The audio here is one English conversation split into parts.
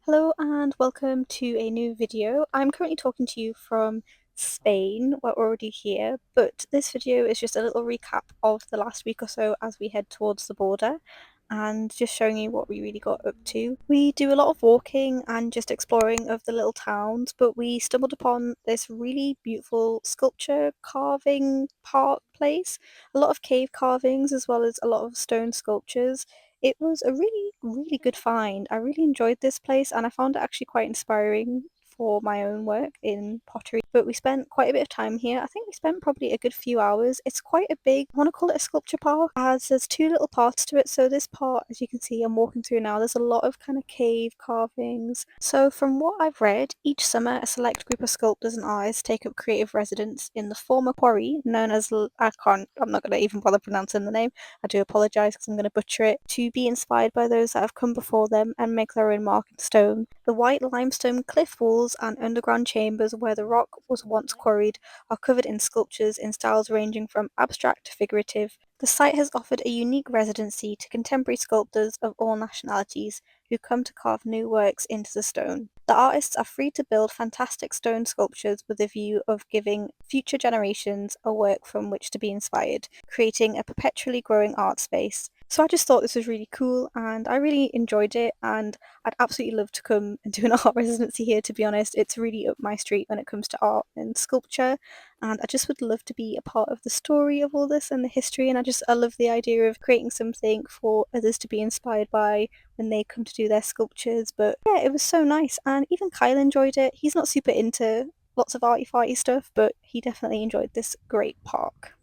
Hello and welcome to a new video. I'm currently talking to you from Spain. We're already here, but this video is just a little recap of the last week or so as we head towards the border and just showing you what we really got up to. We do a lot of walking and just exploring of the little towns, but we stumbled upon this really beautiful sculpture carving park place. A lot of cave carvings as well as a lot of stone sculptures. It was a really, really good find. I really enjoyed this place and I found it actually quite inspiring for my own work in pottery. But we spent quite a bit of time here. I think we spent probably a good few hours. It's quite a big, I want to call it a sculpture park, as there's two little parts to it. So this part, as you can see, I'm walking through now, there's a lot of kind of cave carvings. So from what I've read, each summer a select group of sculptors and artists take up creative residence in the former quarry known as, I'm not going to even bother pronouncing the name. I do apologise because I'm going to butcher it, to be inspired by those that have come before them and make their own mark in stone. The white limestone cliff walls and underground chambers where the rock was once quarried are covered in sculptures in styles ranging from abstract to figurative. The site has offered a unique residency to contemporary sculptors of all nationalities who come to carve new works into the stone. The artists are free to build fantastic stone sculptures with a view of giving future generations a work from which to be inspired, creating a perpetually growing art space. So I just thought this was really cool and I really enjoyed it, and I'd absolutely love to come and do an art residency here, to be honest. It's really up my street when it comes to art and sculpture, and I just would love to be a part of the story of all this and the history, and I love the idea of creating something for others to be inspired by when they come to do their sculptures. But yeah, it was so nice, and even Kyle enjoyed it. He's not super into lots of arty farty stuff, but he definitely enjoyed this great park.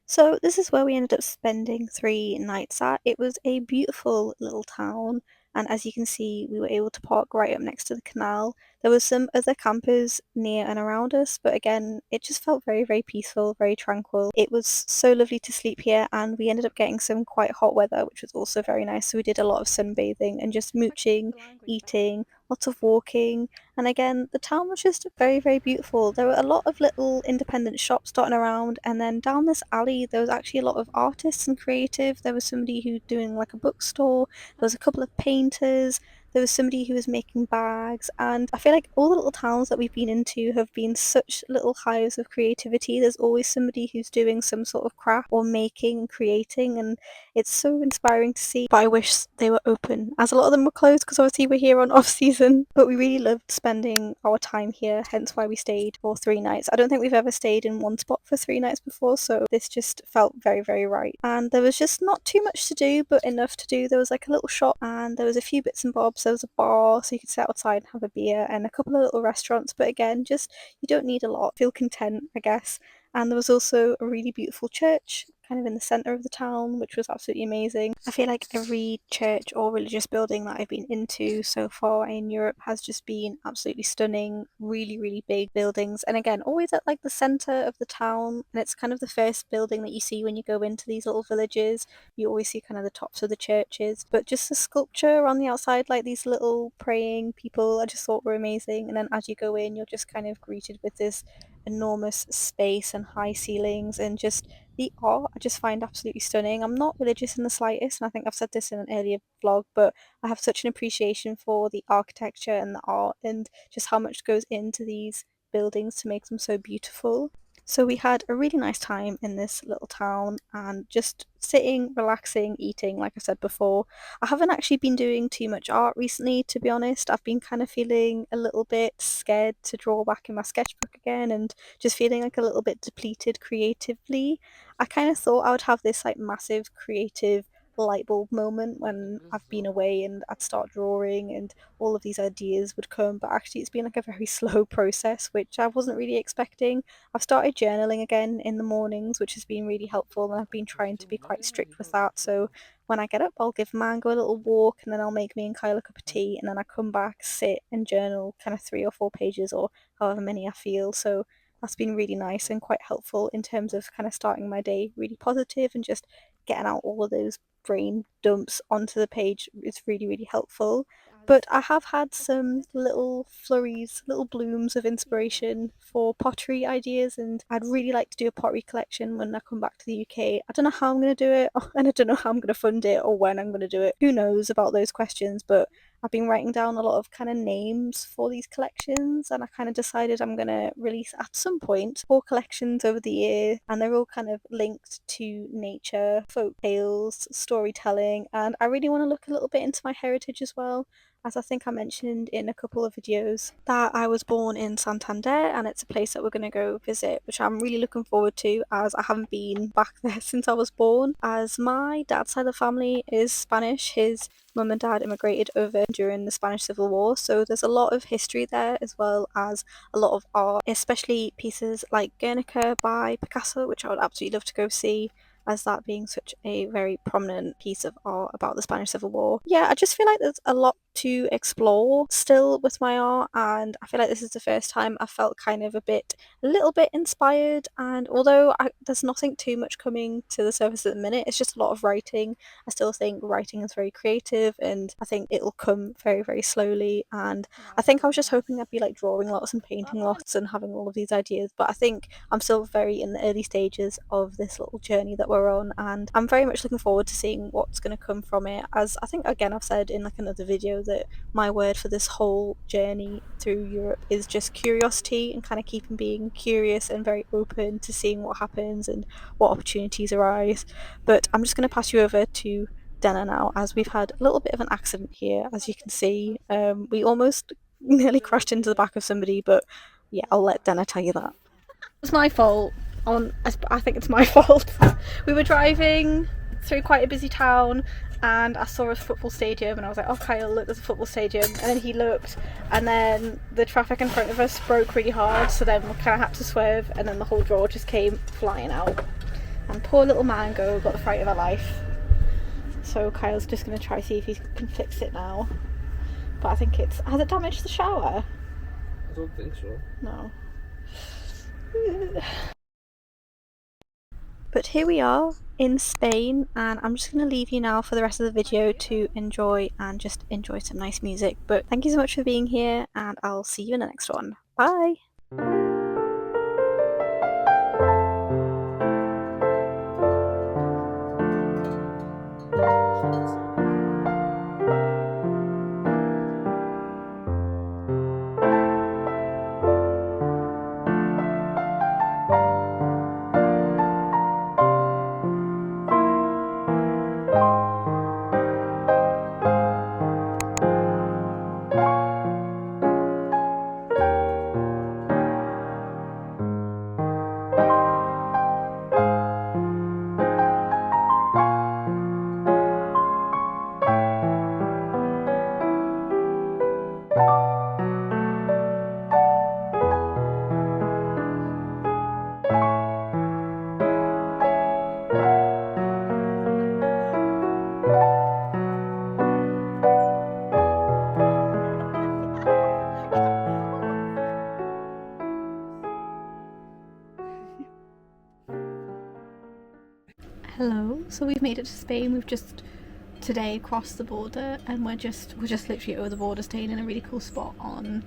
So this is where we ended up spending 3 nights at. It was a beautiful little town, and as you can see, we were able to park right up next to the canal. There was some other campers near and around us, but again, it just felt very, very peaceful, very tranquil. It was so lovely to sleep here, and we ended up getting some quite hot weather, which was also very nice. So we did a lot of sunbathing and just mooching, eating, lots of walking, and again, the town was just very, very beautiful. There were a lot of little independent shops dotting around, and then down this alley, there was actually a lot of artists and creative. There was somebody who doing like a bookstore, there was a couple of painters, there was somebody who was making bags, and I feel like all the little towns that we've been into have been such little hives of creativity. There's always somebody who's doing some sort of craft or making and creating, and it's so inspiring to see. But I wish they were open, as a lot of them were closed because obviously we're here on off season. But we really loved spending our time here, hence why we stayed for 3 nights. I don't think we've ever stayed in one spot for 3 nights before, so this just felt very, very right. And there was just not too much to do, but enough to do. There was like a little shop, and there was a few bits and bobs. There was a bar, so you could sit outside and have a beer, and a couple of little restaurants. But again, just you don't need a lot. Feel content, I guess. And there was also a really beautiful church kind of in the centre of the town, which was absolutely amazing. I feel like every church or religious building that I've been into so far in Europe has just been absolutely stunning, really, really big buildings. And again, always at like the centre of the town, and it's kind of the first building that you see when you go into these little villages. You always see kind of the tops of the churches, but just the sculpture on the outside, like these little praying people, I just thought were amazing. And then as you go in, you're just kind of greeted with this enormous space and high ceilings, and just the art I just find absolutely stunning. I'm not religious in the slightest, and I think I've said this in an earlier vlog, but I have such an appreciation for the architecture and the art and just how much goes into these buildings to make them so beautiful. So we had a really nice time in this little town and just sitting, relaxing, eating, like I said before. I haven't actually been doing too much art recently, to be honest. I've been kind of feeling a little bit scared to draw back in my sketchbook again and just feeling like a little bit depleted creatively. I kind of thought I would have this like massive creative light bulb moment when I've been away and I'd start drawing and all of these ideas would come, but actually it's been like a very slow process, which I wasn't really expecting. I've started journaling again in the mornings, which has been really helpful, and I've been trying to be quite strict with that. So when I get up, I'll give Mango a little walk, and then I'll make me and Kyle a cup of tea, and then I come back, sit and journal kind of 3 or 4 pages or however many I feel. So that's been really nice and quite helpful in terms of kind of starting my day really positive and just getting out all of those brain dumps onto the page is really, really helpful. But I have had some little flurries, little blooms of inspiration for pottery ideas, and I'd really like to do a pottery collection when I come back to the UK. I don't know how I'm going to do it, and I don't know how I'm going to fund it or when I'm going to do it. Who knows about those questions, but I've been writing down a lot of kind of names for these collections, and I kind of decided I'm going to release at some point 4 collections over the year, and they're all kind of linked to nature, folk tales, storytelling, and I really want to look a little bit into my heritage as well, as I think I mentioned in a couple of videos, that I was born in Santander, and it's a place that we're going to go visit, which I'm really looking forward to, as I haven't been back there since I was born. As my dad's side of the family is Spanish, his mum and dad immigrated over during the Spanish Civil War, so there's a lot of history there, as well as a lot of art, especially pieces like Guernica by Picasso, which I would absolutely love to go see, as that being such a very prominent piece of art about the Spanish Civil War. Yeah, I just feel like there's a lot to explore still with my art, and I feel like this is the first time I felt kind of a little bit inspired. And although there's nothing too much coming to the surface at the minute, it's just a lot of writing. I still think writing is very creative, and I think it'll come very, very slowly. And I think I was just hoping I'd be like drawing lots and painting lots and having all of these ideas, but I think I'm still very in the early stages of this little journey that we're on, and I'm very much looking forward to seeing what's going to come from it. As I think, again, I've said in like another video, that my word for this whole journey through Europe is just curiosity, and kind of keeping being curious and very open to seeing what happens and what opportunities arise. But I'm just going to pass you over to Dana now, as we've had a little bit of an accident here, as you can see. We almost nearly crashed into the back of somebody, but yeah, I'll let Dana tell you that. It's my fault. I think it's my fault. We were driving through quite a busy town, and I saw a football stadium, and I was like, oh Kyle, look, there's a football stadium. And then he looked, and then the traffic in front of us broke really hard, so then we kind of had to swerve, and then the whole drawer just came flying out. And poor little Mango got the fright of her life. So Kyle's just going to try see if he can fix it now. But I think has it damaged the shower? I don't think so. No. But here we are in Spain, and I'm just going to leave you now for the rest of the video to enjoy some nice music. But thank you so much for being here, and I'll see you in the next one. Bye! Hello, so we've made it to Spain. We've just today crossed the border, and we're just literally over the border, staying in a really cool spot on,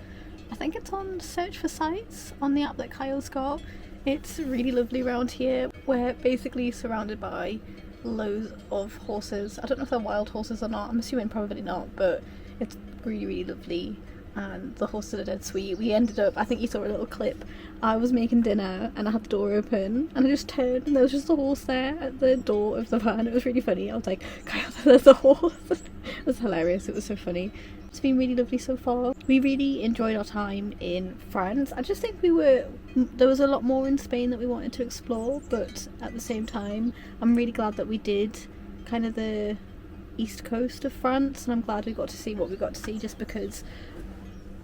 I think it's on Search for Sites on the app that Kyle's got. It's really lovely around here. We're basically surrounded by loads of horses. I don't know if they're wild horses or not, I'm assuming probably not, but it's really, really lovely, and the horses are dead sweet. We ended up, I think you saw a little clip, I was making dinner and I had the door open, and I just turned and there was just a horse there at the door of the van. It was really funny. I was like, Kyle, there's a horse. It was hilarious. It was so funny. It's been really lovely so far. We really enjoyed our time in France. I just think there was a lot more in Spain that we wanted to explore, but at the same time I'm really glad that we did kind of the east coast of France, and I'm glad we got to see what we got to see, just because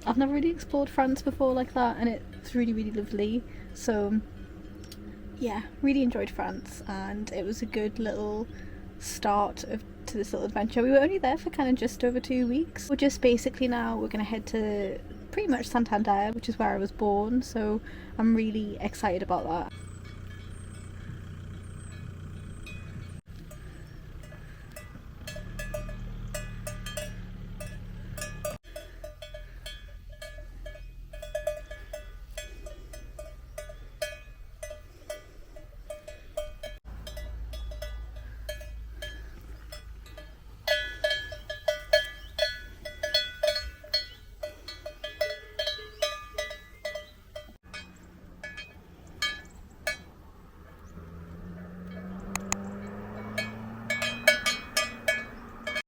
I've never really explored France before like that, and it's really, really lovely. So yeah, really enjoyed France, and it was a good little start to this little adventure. We were only there for kind of just over 2 weeks. We're just basically now we're going to head to pretty much Santander, which is where I was born, so I'm really excited about that.